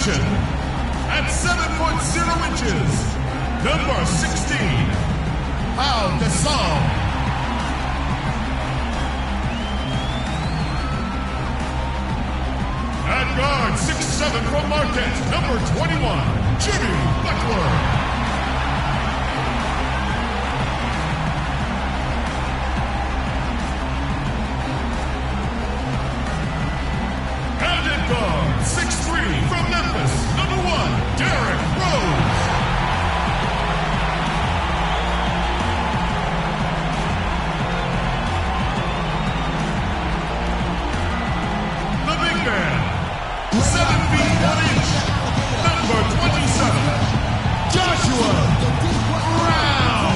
position, at 7 foot 0 inches, number 16, Pau Gasol. At guard 6'7" from Marquette, number 21, Jimmy Butler. And at guard 6'3" from Memphis, number 1, Derrick Rose. The big man, 7 feet 1 inch, number 27, Joshua Brown.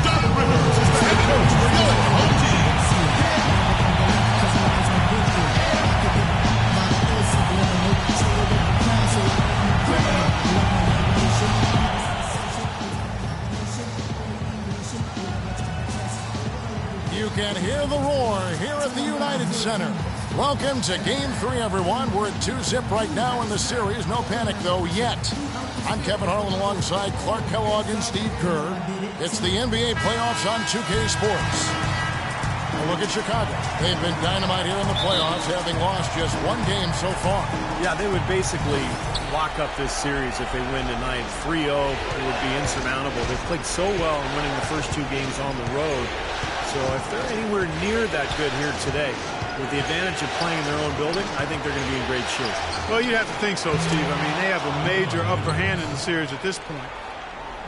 Doc Rivers is the head coach for your home team. You can hear the roar here at the United Center. Welcome to Game 3, everyone. We're at 2-zip right now in the series. No panic, though, yet. I'm Kevin Harlan alongside Clark Kellogg and Steve Kerr. It's the NBA playoffs on 2K Sports. A look at Chicago. They've been dynamite here in the playoffs, having lost just one game so far. Yeah, they would basically lock up this series if they win tonight. 3-0, it would be insurmountable. They've played so well in winning the first 2 games on the road. So if they're anywhere near that good here today, with the advantage of playing in their own building, I think they're going to be in great shape. Well, you'd have to think so, Steve. I mean, they have a major upper hand in the series at this point.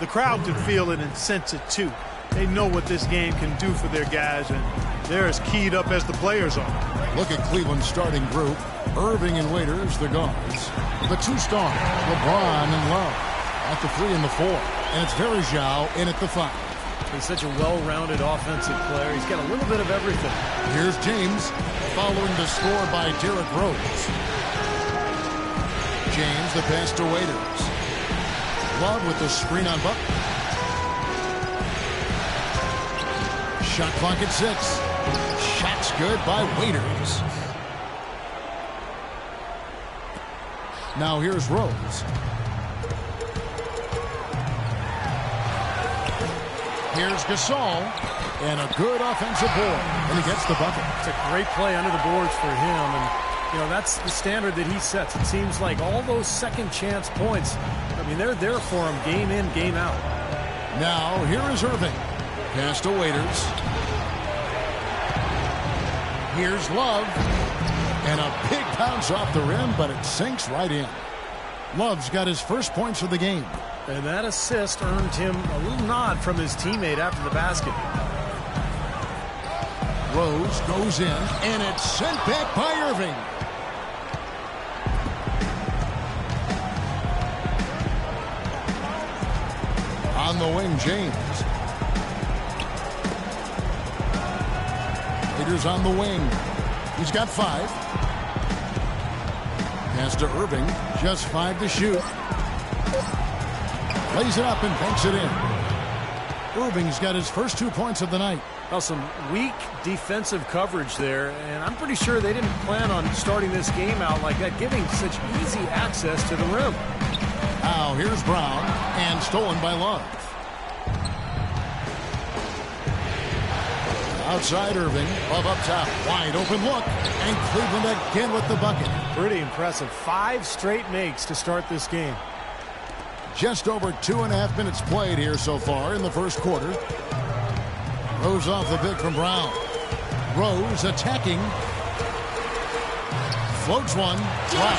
The crowd can feel it and sense it, too. They know what this game can do for their guys, and they're as keyed up as the players are. Look at Cleveland's starting group. Irving and Waiters, the guards. The 2 stars, LeBron and Love, at the 3 and the 4. And it's Varejao in at the 5. He's such a well-rounded offensive player. He's got a little bit of everything. Here's James, following the score by Derrick Rose. James, the pass to Waiters. Love with the screen on Butler. Shot clock at 6. Shot's good by Waiters. Now here's Rose. Here's Gasol, and a good offensive board, and he gets the bucket. It's a great play under the boards for him, and you know that's the standard that he sets. It seems like all those second chance points, I mean, they're there for him game in, game out. Now here is Irving. Pass to Waiters. Here's Love, and a big bounce off the rim, but it sinks right in. Love's got his first points of the game. And that assist earned him a little nod from his teammate after the basket. Rose goes in, and it's sent back by Irving. On the wing, James. Waiters on the wing. He's got 5. Pass to Irving. Just 5 to shoot. Lays it up and banks it in. Irving's got his first 2 points of the night. Well, some weak defensive coverage there, and I'm pretty sure they didn't plan on starting this game out like that, giving such easy access to the rim. Now here's Brown, and stolen by Love. Outside Irving, Love up top, wide open look, and Cleveland again with the bucket. Pretty impressive. 5 straight makes to start this game. Just over 2.5 minutes played here so far in the first quarter. Rose off the pick from Brown. Rose attacking. Floats one. Wow.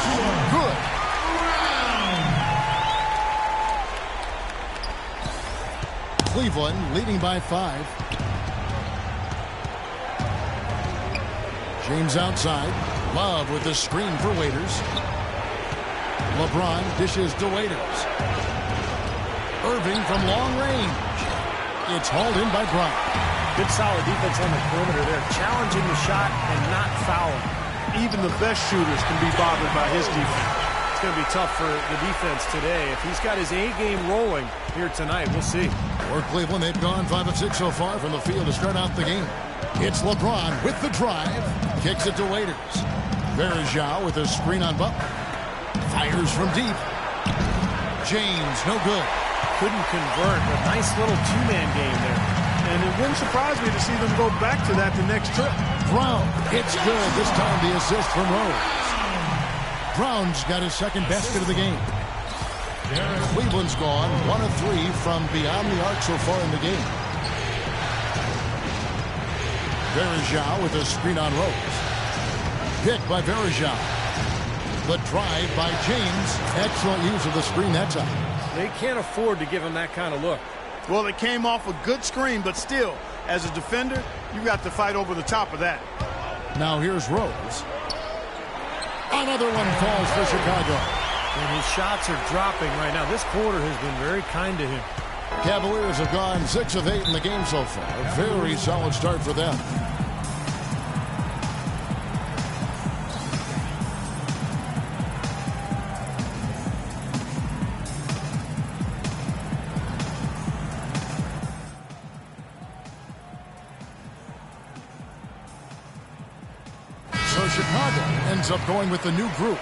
Good. Cleveland leading by 5. James outside. Love with the screen for Waiters. LeBron dishes to Waiters. Irving from long range. It's hauled in by Brown. Good solid defense on the perimeter there, challenging the shot and not fouling. Even the best shooters can be bothered by his defense. It's going to be tough for the defense today. If he's got his A game rolling here tonight, we'll see. For Cleveland, they've gone 5 of 6 so far from the field to start out the game. It's LeBron with the drive. Kicks it to Waiters. Varejao with a screen on Butler. Fires from deep. James, no good. Couldn't convert. A nice little two-man game there. And it wouldn't surprise me to see them go back to that the next trip. Brown, it's good. This time the assist from Rose. Brown's got his second basket of the game. Cleveland's gone 1 of 3 from beyond the arc so far in the game. Varejao with a screen on Rose. Pick by Varejao. The drive by James. Excellent use of the screen that time. They can't afford to give him that kind of look. Well, it came off a good screen, but still, as a defender, you got to fight over the top of that. Now here's Rose. Another one falls for Chicago. And his shots are dropping right now. This quarter has been very kind to him. Cavaliers have gone 6 of 8 in the game so far. A very solid start for them. So Chicago ends up going with the new group.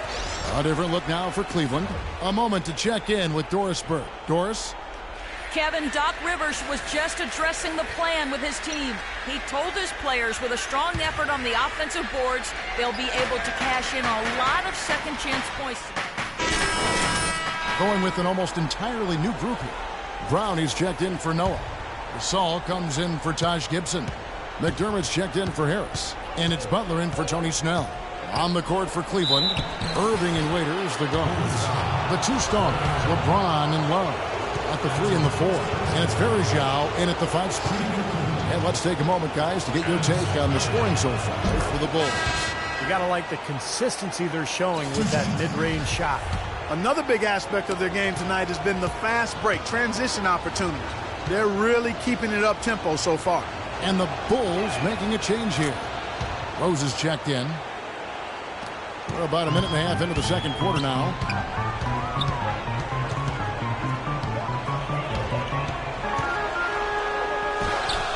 A different look now for Cleveland. A moment to check in with Doris Burke. Doris? Kevin, Doc Rivers was just addressing the plan with his team. He told his players with a strong effort on the offensive boards, they'll be able to cash in a lot of second chance points. Going with an almost entirely new group here. Brownie's checked in for Noah. Gasol comes in for Taj Gibson. McDermott's checked in for Harris. And it's Butler in for Tony Snell. On the court for Cleveland, Irving and Waiters, the guards. The two stars, LeBron and Love, at the 3 and the 4. And it's Varejao in at the 5 spot. And let's take a moment, guys, to get your take on the scoring so far for the Bulls. You got to like the consistency they're showing with that mid-range shot. Another big aspect of their game tonight has been the fast break, transition opportunity. They're really keeping it up-tempo so far. And the Bulls making a change here. Rose is checked in. We're about a minute and a half into the second quarter now.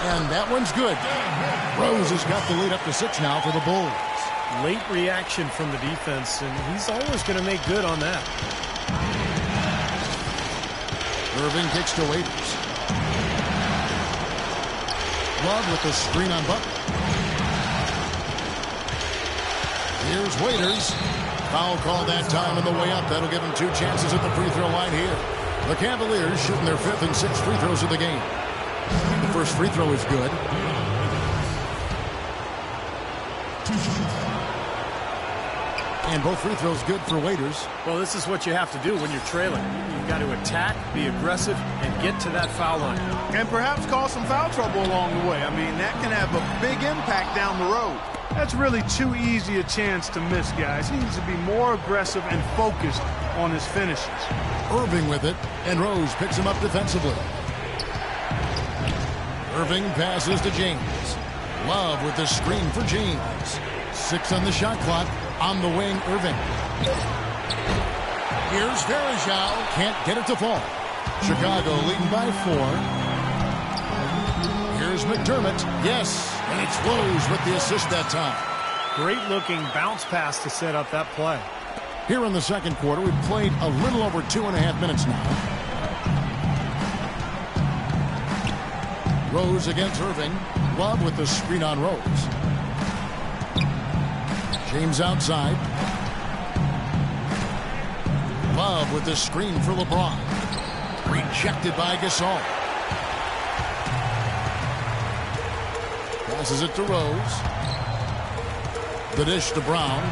And that one's good. Rose has got the lead up to 6 now for the Bulls. Late reaction from the defense, and he's always going to make good on that. Irving kicks to Waiters. Love with the screen on Butler. Here's Waiters. Foul call that time on the way up. That'll give him 2 chances at the free throw line here. The Cavaliers shooting their 5th and 6th free throws of the game. The first free throw is good. And both free throws good for Waiters. Well, this is what you have to do when you're trailing. You've got to attack, be aggressive, and get to that foul line. And perhaps cause some foul trouble along the way. I mean, that can have a big impact down the road. That's really too easy a chance to miss, guys. He needs to be more aggressive and focused on his finishes. Irving with it, and Rose picks him up defensively. Irving passes to James. Love with the screen for James. 6 on the shot clock. On the wing, Irving. Here's Varejao. Can't get it to fall. Chicago leading by 4. Here's McDermott. Yes, and it's Rose with the assist that time. Great looking bounce pass to set up that play. Here in the second quarter, we've played a little over 2.5 minutes now. Rose against Irving. Love with the screen on Rose. James outside. Love with the screen for LeBron. Rejected by Gasol. Passes it to Rose. The dish to Brown.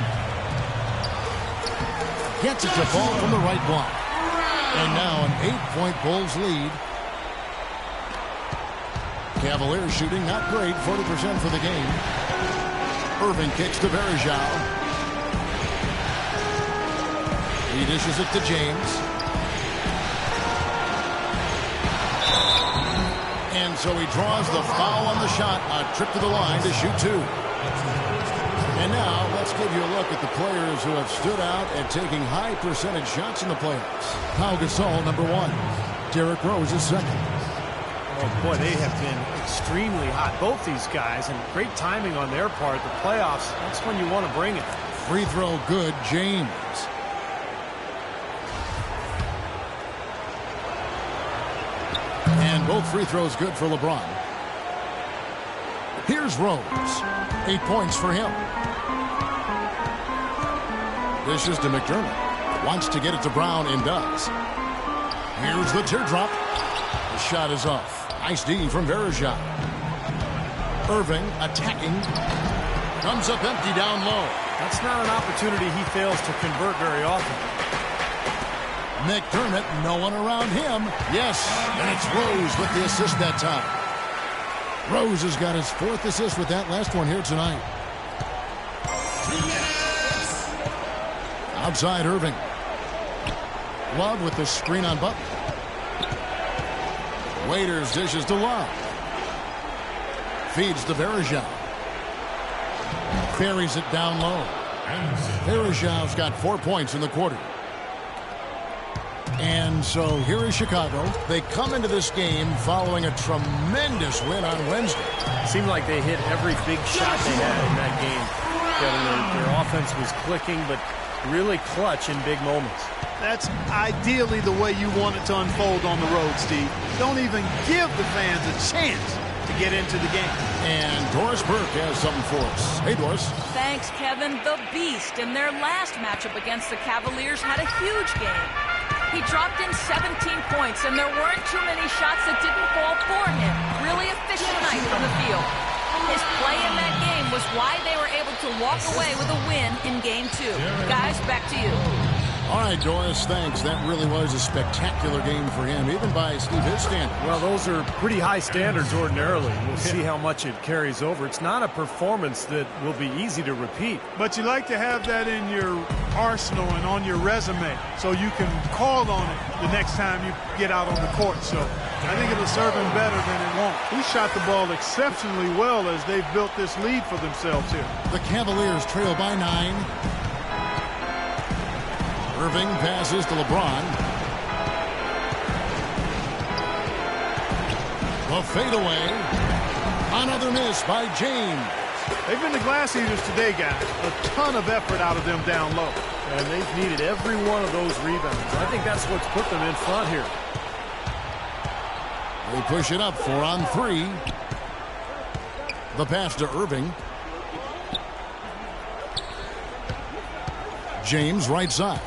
Gets it to fall from the right block. And now an 8-point Bulls lead. Cavaliers shooting not great, 40% for the game. Irving kicks to Varejao. He dishes it to James. And so he draws the foul on the shot. A trip to the line to shoot 2. And now let's give you a look at the players who have stood out at taking high percentage shots in the playoffs. Pau Gasol, number 1. Derrick Rose is second. Oh, boy, they have been extremely hot. Both these guys, and great timing on their part. The playoffs, that's when you want to bring it. Free throw good, James. And both free throws good for LeBron. Here's Rose. 8 points for him. Dishes to McDermott. Wants to get it to Brown and does. Here's the teardrop. The shot is off. Nice D from Verejao. Irving attacking. Comes up empty down low. That's not an opportunity he fails to convert very often. McDermott, no one around him. Yes, and it's Rose with the assist that time. Rose has got his 4th assist with that last one here tonight. Outside Irving. Love with the screen on Butler. Waiters dishes to Love. Feeds to Verejao. Ferries it down low. Verejao's got 4 points in the quarter. And so here is Chicago. They come into this game following a tremendous win on Wednesday. It seemed like they hit every big shot they had in that game. Their offense was clicking, but really clutch in big moments. That's ideally the way you want it to unfold on the road, Steve. Don't even give the fans a chance to get into the game. And Doris Burke has something for us. Hey, Doris. Thanks, Kevin. The Beast in their last matchup against the Cavaliers had a huge game. He dropped in 17 points, and there weren't too many shots that didn't fall for him. Really efficient night from the field. His play in that game was why they were able to walk away with a win in Game 2. Guys, back to you. All right, Doris, thanks. That really was a spectacular game for him, even by Steve his standards. Well, those are pretty high standards ordinarily. We'll see how much it carries over. It's not a performance that will be easy to repeat. But you like to have that in your arsenal and on your resume so you can call on it the next time you get out on the court. So I think it'll serve him better than it won't. He shot the ball exceptionally well as they've built this lead for themselves here. The Cavaliers trail by 9. Irving passes to LeBron. The fadeaway. Another miss by James. They've been the glass eaters today, guys. A ton of effort out of them down low. And they've needed every one of those rebounds. I think that's what's put them in front here. They push it up 4 on 3. The pass to Irving. James right side.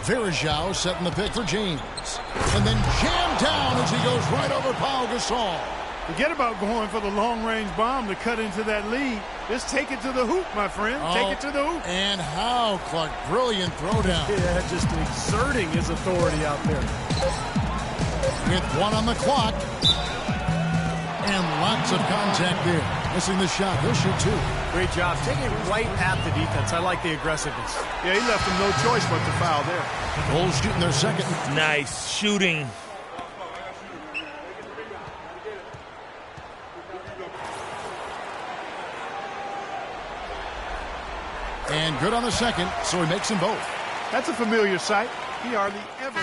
Verejao setting the pick for James. And then jammed down as he goes right over Pau Gasol. Forget about going for the long-range bomb to cut into that lead. Just take it to the hoop, my friend. Take it to the hoop. And how, Clark. Brilliant throwdown. Yeah, just exerting his authority out there. With 1 on the clock. And lots of contact there. Missing the shot. He'll shoot 2. Great job. Taking it right at the defense. I like the aggressiveness. Yeah, he left him no choice but to foul there. Bulls shooting their second. Nice shooting. And good on the second, so he makes them both. That's a familiar sight. He hardly ever...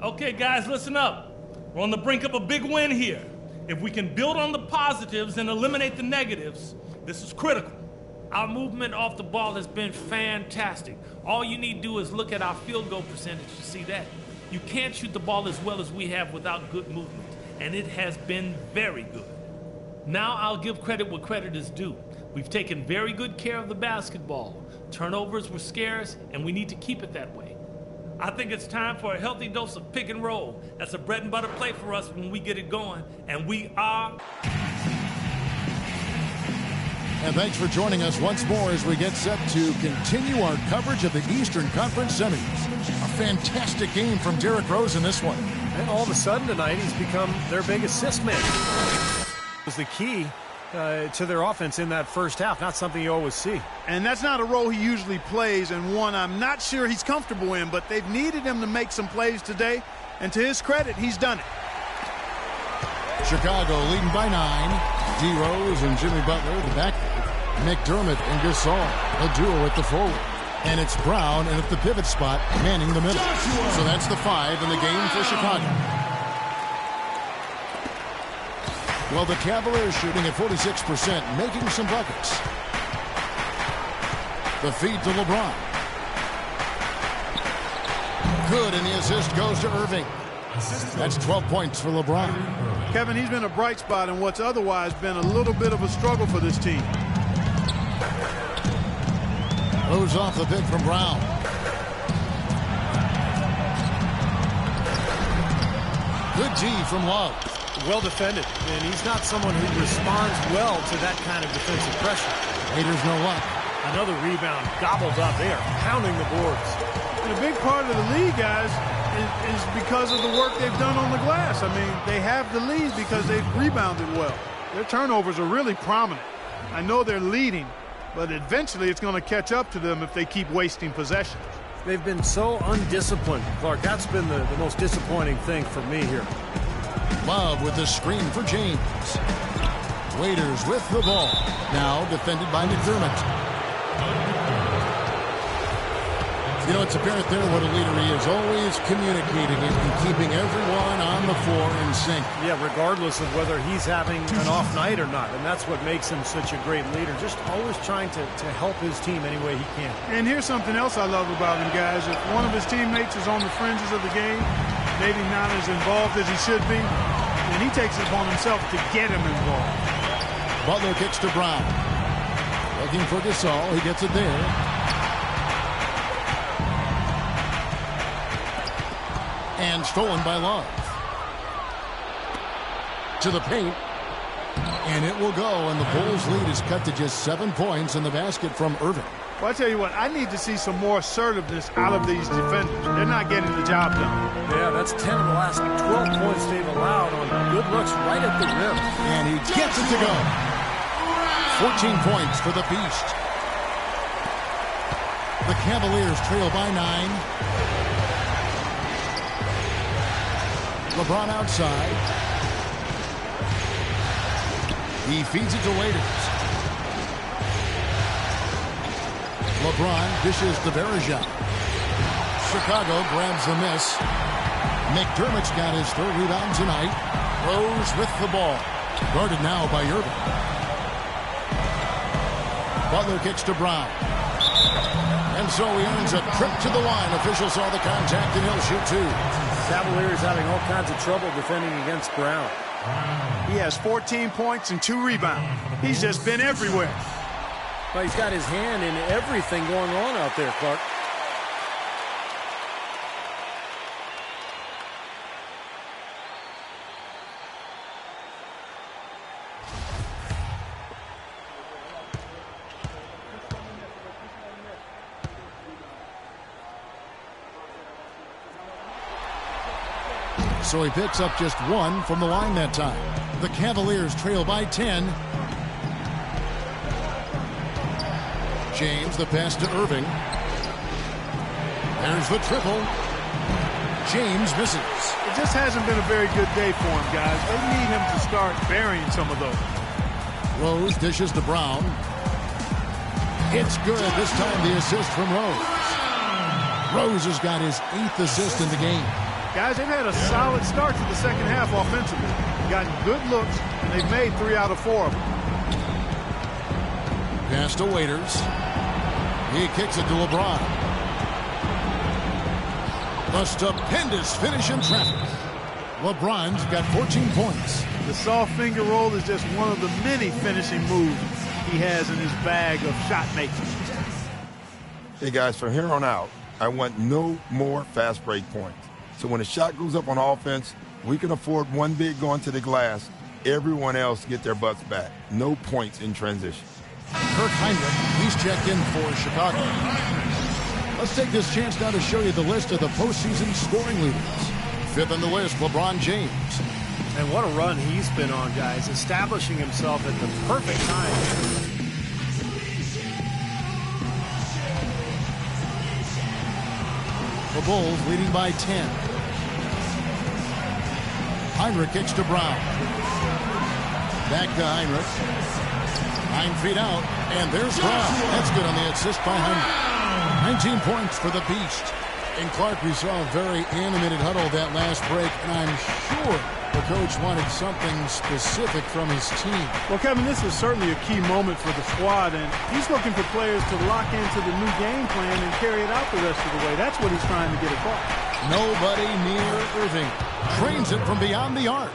Okay, guys, listen up. We're on the brink of a big win here. If we can build on the positives and eliminate the negatives, this is critical. Our movement off the ball has been fantastic. All you need to do is look at our field goal percentage to see that. You can't shoot the ball as well as we have without good movement, and it has been very good. Now I'll give credit where credit is due. We've taken very good care of the basketball. Turnovers were scarce, and we need to keep it that way. I think it's time for a healthy dose of pick and roll. That's a bread and butter play for us when we get it going, and we are... And thanks for joining us once more as we get set to continue our coverage of the Eastern Conference semis. A fantastic game from Derrick Rose in this one. And all of a sudden tonight, he's become their big assist man. Was the key to their offense in that first half. Not something you always see. And that's not a role he usually plays, and one I'm not sure he's comfortable in, but they've needed him to make some plays today, and to his credit, he's done it. Chicago leading by 9. D. Rose and Jimmy Butler at the back. McDermott and Gasol, a duo at the forward. And it's Brown and at the pivot spot, manning the middle. So that's the 5 in the game for Chicago. Well, the Cavaliers shooting at 46%, making some buckets. The feed to LeBron. Good, and the assist goes to Irving. That's 12 points for LeBron. Kevin, he's been a bright spot in what's otherwise been a little bit of a struggle for this team. Rose off the pick from Brown. Good D from Love. Well defended, and he's not someone who responds well to that kind of defensive pressure. Haters no luck. Another rebound gobbled up. They are pounding the boards. And a big part of the lead, guys, is because of the work they've done on the glass. I mean, they have the lead because they've rebounded well. Their turnovers are really prominent. I know they're leading, but eventually it's going to catch up to them if they keep wasting possession. They've been so undisciplined, Clark. That's been the most disappointing thing for me here. Love with the screen for James. Waiters with the ball. Now defended by McDermott. You know, it's apparent there what a leader he is. Always communicating and keeping everyone on the floor in sync. Yeah, regardless of whether he's having an off night or not. And that's what makes him such a great leader. Just always trying to help his team any way he can. And here's something else I love about him, guys. If one of his teammates is on the fringes of the game, maybe not as involved as he should be, and he takes it upon himself to get him involved. Butler kicks to Brown. Looking for Gasol. He gets it there. And stolen by Love. To the paint. And it will go, and the Bulls' lead is cut to just 7 points in the basket from Irving. Well, I tell you what, I need to see some more assertiveness out of these defenders. They're not getting the job done. Yeah, that's 10 of the last 12 points they've allowed on good looks right at the rim. And he gets it to go. 14 points for the Beast. The Cavaliers trail by 9. LeBron outside. He feeds it to Waiters. LeBron dishes to Bergeron. Chicago grabs the miss. McDermott's got his 3rd rebound tonight. Rose with the ball. Guarded now by Irving. Butler kicks to Brown. And so he earns a trip to the line. Official saw the contact and he'll shoot 2. Cavaliers having all kinds of trouble defending against Brown. He has 14 points and 2 rebounds. He's just been everywhere. Well, he's got his hand in everything going on out there, Clark. So he picks up just 1 from the line that time. The Cavaliers trail by 10. James, the pass to Irving. There's the triple. James misses. It just hasn't been a very good day for him, guys. They need him to start burying some of those. Rose dishes to Brown. It's good. This time the assist from Rose. Rose has got his 8th assist in the game. Guys, they've had a solid start to the second half offensively. Gotten good looks, and they've made 3 out of 4 of them. Pass to Waiters. He kicks it to LeBron. A stupendous finish in traffic. LeBron's got 14 points. The soft finger roll is just one of the many finishing moves he has in his bag of shot making. Hey, guys, from here on out, I want no more fast break points. So when a shot goes up on offense, we can afford one big going to the glass. Everyone else get their butts back. No points in transition. Kirk Hinrich, he's checked in for Chicago. Let's take this chance now to show you the list of the postseason scoring leaders. Fifth on the list, LeBron James. And what a run he's been on, guys, establishing himself at the perfect time. The Bulls leading by 10. Hinrich kicks to Brown. Back to Hinrich. 9 feet out, and there's Brown. That's good on the assist by Hinrich. 19 points for the Beast. And Clark, we saw a very animated huddle that last break, and I'm sure the coach wanted something specific from his team. Well, Kevin, this is certainly a key moment for the squad, and he's looking for players to lock into the new game plan and carry it out the rest of the way. That's what he's trying to get across. Nobody near Irving. Trains it from beyond the arc.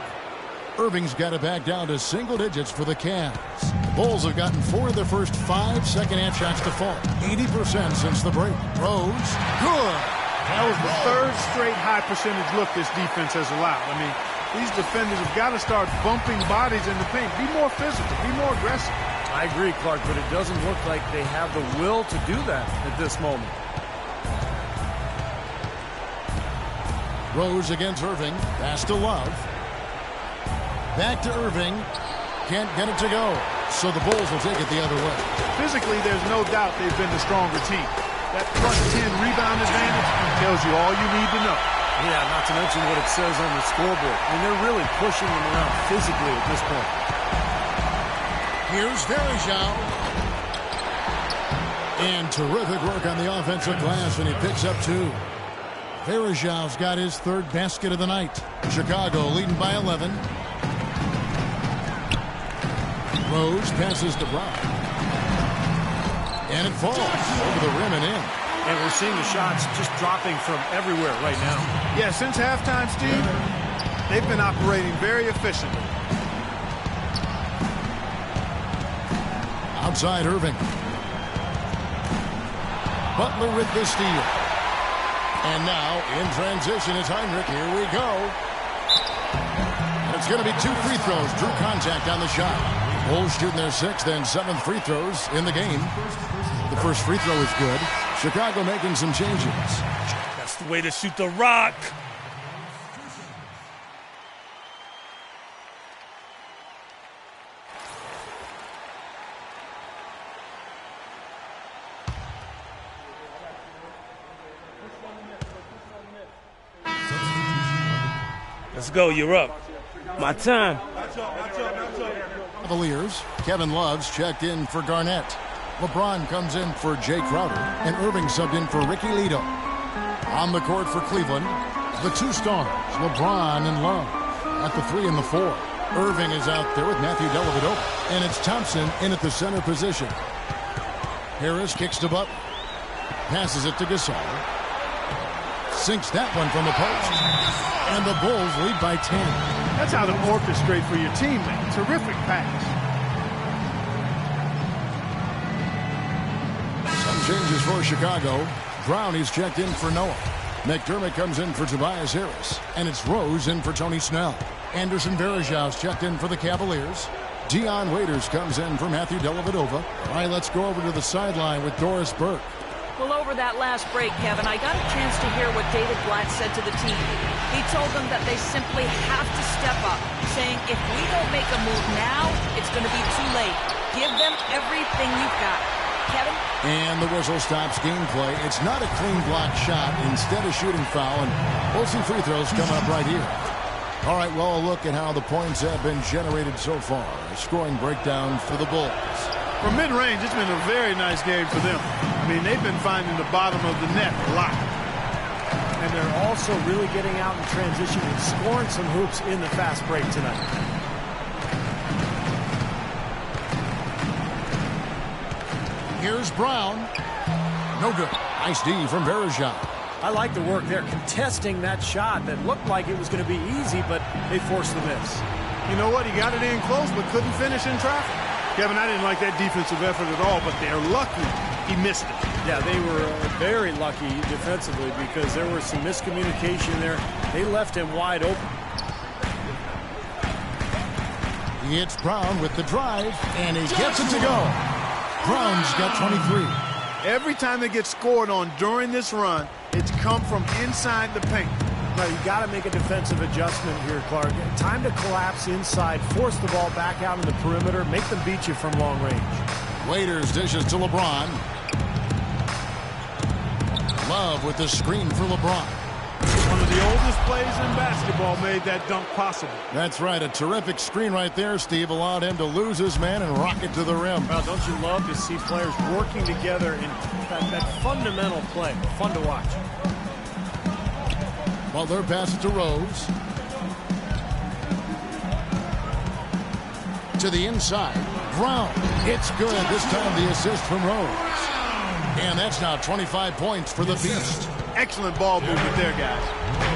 Irving's got it back down to single digits for the Cavs. Bulls have gotten 4 of their first 5 second-half shots to fall. 80% since the break. Rose, good. That was the third straight high percentage look this defense has allowed. I mean, these defenders have got to start bumping bodies in the paint. Be more physical. Be more aggressive. I agree, Clark, but it doesn't look like they have the will to do that at this moment. Rose against Irving. Pass to Love. Back to Irving. Can't get it to go. So the Bulls will take it the other way. Physically, there's no doubt they've been the stronger team. That plus 10 rebound advantage tells you all you need to know. Yeah, not to mention what it says on the scoreboard. And they're really pushing them around physically at this point. Here's Varejao. And terrific work on the offensive glass, and he picks up 2. Varejao's got his 3rd basket of the night. Chicago leading by 11. Rose passes to Brown. And it falls over the rim and in. And we're seeing the shots just dropping from everywhere right now. Yeah, since halftime, Steve, they've been operating very efficiently. Outside Irving. Butler with the steal. And now, in transition, is Hinrich. Here we go. And it's going to be 2 free throws. Drew contact on the shot. Bulls shooting their 6th and 7th free throws in the game. The first free throw is good. Chicago making some changes. That's the way to shoot the rock. Let's go, you're up. My time. Cavaliers. Kevin Love's checked in for Garnett. LeBron comes in for Jay Crowder, and Irving subbed in for Ricky Lito. On the court for Cleveland, the 2 stars, LeBron and Love. At the 3 and the 4, Irving is out there with Matthew Dellavedova, and it's Thompson in at the center position. Harris kicks to Butler, passes it to Gasol, sinks that one from the post, and the Bulls lead by 10. That's how to orchestrate for your teammate. Terrific pass. Changes for Chicago. Brown is checked in for Noah. McDermott comes in for Tobias Harris. And it's Rose in for Tony Snell. Anderson Varejao's checked in for the Cavaliers. Dion Waiters comes in for Matthew Dellavedova. All right, let's go over to the sideline with Doris Burke. Well, over that last break, Kevin, I got a chance to hear what David Blatt said to the team. He told them that they simply have to step up, saying if we don't make a move now, it's going to be too late. Give them everything you've got. Kevin? And the whistle stops gameplay. It's not a clean block shot. Instead, a shooting foul. And we'll see free throws coming up right here. All right, well, a look at how the points have been generated so far. A scoring breakdown for the Bulls. From mid-range, it's been a very nice game for them. I mean, they've been finding the bottom of the net a lot. And they're also really getting out in transition and scoring some hoops in the fast break tonight. Here's Brown. No good. Nice D from Varejao. I like the work there, contesting that shot that looked like it was going to be easy, but they forced the miss. You know what? He got it in close, but couldn't finish in traffic. Kevin, I didn't like that defensive effort at all, but they're lucky he missed it. Yeah, they were very lucky defensively because there was some miscommunication there. They left him wide open. It's Brown with the drive, and he gets it to go. Brown's got 23. Every time they get scored on during this run, it's come from inside the paint. Now, you got to make a defensive adjustment here, Clark. Time to collapse inside, force the ball back out in the perimeter, make them beat you from long range. Waiters dishes to LeBron. Love with the screen for LeBron. One of the oldest plays in basketball made that dunk possible. That's right. A terrific screen right there, Steve. Allowed him to lose his man and rock it to the rim. Well, don't you love to see players working together in that fundamental play? Fun to watch. Butler passes to Rose. To the inside. Brown. It's good. This time the assist from Rose. And that's now 25 points for the Beast. Excellent ball movement there, guys.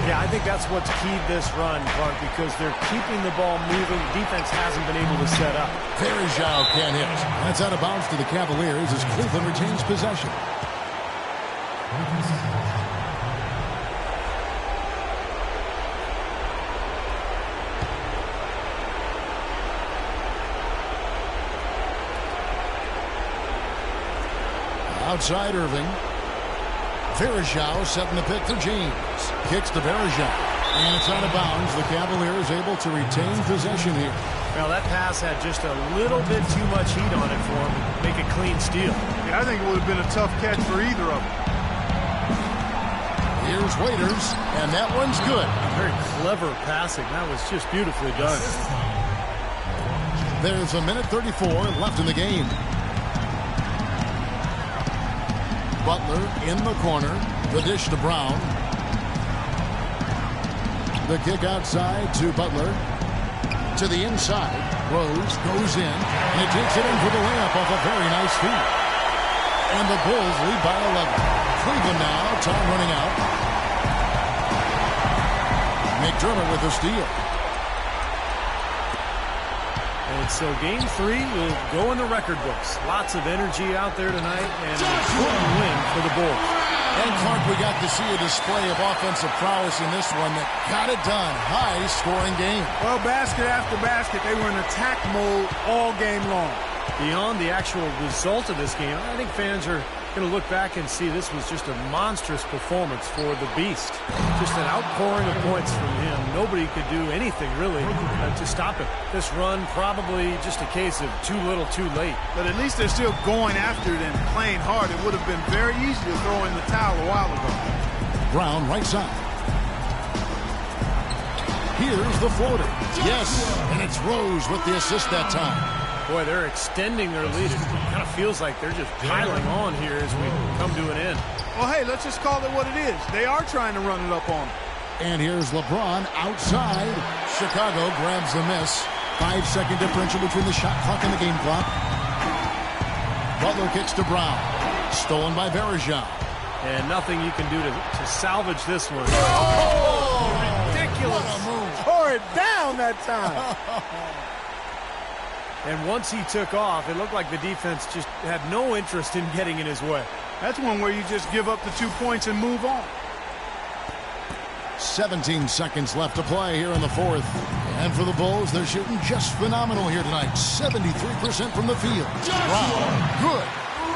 Yeah, I think that's what's keyed this run, Clark, because they're keeping the ball moving. Defense hasn't been able to set up. Varejao can't hit. That's out of bounds to the Cavaliers as Cleveland retains possession. Outside Irving. Varejao setting the pick for James. Kicks to Varejao. And it's out of bounds. The Cavaliers able to retain possession here. Now that pass had just a little bit too much heat on it for him to make a clean steal. Yeah, I think it would have been a tough catch for either of them. Here's Waiters, and that one's good. Very clever passing. That was just beautifully done. There's a minute 34 left in the game. Butler in the corner. The dish to Brown. The kick outside to Butler. To the inside. Rose goes in. And he takes it in for the layup off a very nice feed. And the Bulls lead by 11. Cleveland now. Time running out. McDermott with the steal. And so game 3 will go in the record books. Lots of energy out there tonight and an important win for the Bulls. And Clark, we got to see a display of offensive prowess in this one that got it done. High scoring game. Well, basket after basket, they were in attack mode all game long. Beyond the actual result of this game, I think fans are going to look back and see this was just a monstrous performance for the Beast. Just an outpouring of points from him. Nobody could do anything really to stop him. This run probably just a case of too little too late. But at least they're still going after it and playing hard. It would have been very easy to throw in the towel a while ago. Brown right side. Here's the floater. Yes, and it's Rose with the assist that time. Boy, they're extending their lead. It kind of feels like they're just piling on here as we come to an end. Well, hey, let's just call it what it is. They are trying to run it up on them. And here's LeBron outside. Chicago grabs the miss. 5-second differential between the shot clock and the game clock. Butler kicks to Brown. Stolen by Varejao. And nothing you can do to salvage this one. Oh, ridiculous. Tore it down that time. And once he took off, it looked like the defense just had no interest in getting in his way. That's one where you just give up the 2 points and move on. 17 seconds left to play here in the fourth. And for the Bulls, they're shooting just phenomenal here tonight. 73% from the field. Brown, good.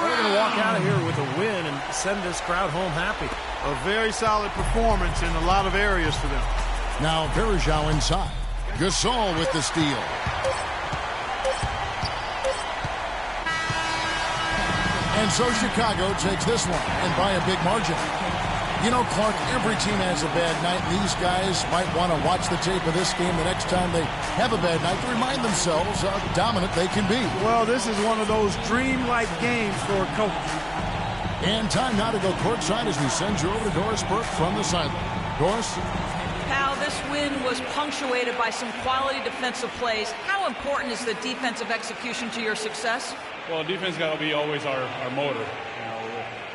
They're going to walk out of here with a win and send this crowd home happy. A very solid performance in a lot of areas for them. Now Varejao inside. Gasol with the steal. And so Chicago takes this one, and by a big margin. You know, Clark, every team has a bad night. These guys might want to watch the tape of this game the next time they have a bad night to remind themselves how dominant they can be. Well, this is one of those dreamlike games for a coach. And time now to go courtside as we send you over to Doris Burke from the sideline. Doris? Pal, this win was punctuated by some quality defensive plays. How important is the defensive execution to your success? Well, defense got to be always our motor.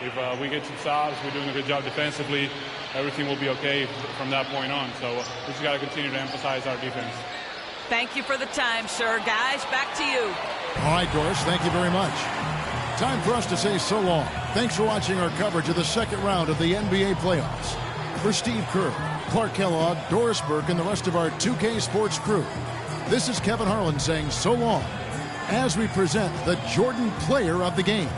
You know, if we get some stops, we're doing a good job defensively, everything will be okay from that point on. So we just got to continue to emphasize our defense. Thank you for the time, sir. Guys, back to you. All right, Doris, thank you very much. Time for us to say so long. Thanks for watching our coverage of the second round of the NBA playoffs. For Steve Kerr, Clark Kellogg, Doris Burke, and the rest of our 2K Sports crew, this is Kevin Harlan saying so long as we present the Jordan Player of the Game.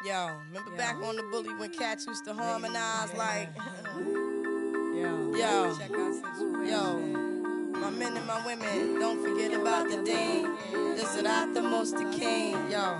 Yo, remember back on the bully when cats used to harmonize like, yo, my men and my women, don't forget about the dame. This is not the most the king, yo.